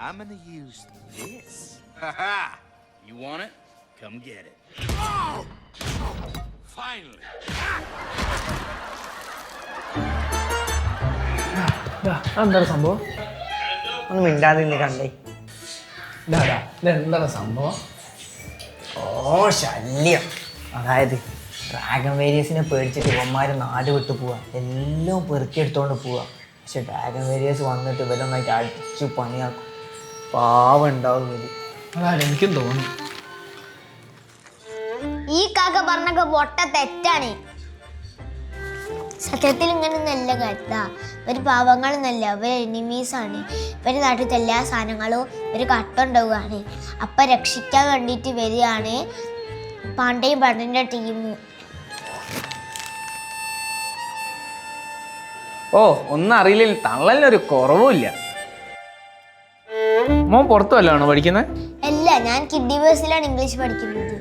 I'm gonna use this. You want it? Come get it. Oh! Finally. എന്താണ് സംഭവം? ഒന്ന് മിണ്ടാതെ നിന്ന് കണ്ടേ. എന്താണ് സംഭവം? ഓ ശല്യം. അതായത് ഡ്രാഗൺ വേരിയസിനെ പേടിച്ചിട്ട് ഇവന്മാർ നാട് വിട്ടു പോവാ, എല്ലാം പെറുക്കിയെടുത്തോണ്ട് പോവാ. പക്ഷെ ഡ്രാഗൺ വേരിയസ് വന്നിട്ട് ഇവരൊന്നായിട്ട് അടിച്ചു പണിയാക്കും. പാവം ഉണ്ടാവും ഇവര്. അതാണ് എനിക്കും തോന്നി. ഈ കാക്ക പറഞ്ഞൊക്കെ പൊട്ട തെറ്റാണ്. സത്യത്തിൽ ഇങ്ങനെ നല്ല കരുതാ. ഇവര് പാവങ്ങളൊന്നല്ല, ഇവര് എനിമീസാണ്. ഇവര് നാട്ടിലത്തെ എല്ലാ സാധനങ്ങളും ഇവര് കട്ടുണ്ടാവുകയാണ്. അപ്പൊ രക്ഷിക്കാൻ വേണ്ടിയിട്ട് വരികയാണ് പാണ്ഡയും പടന്റെ ടീം. ഓ ഒന്നും അറിയില്ല, തള്ളലിനൊരു കുറവുമില്ല. മോൻ പുറത്തു വല്ലതാണോ പഠിക്കുന്നത്? അല്ല, ഞാൻ കിഡ്ഡിവേഴ്സിലാണ് ഇംഗ്ലീഷ് പഠിക്കുന്നത്.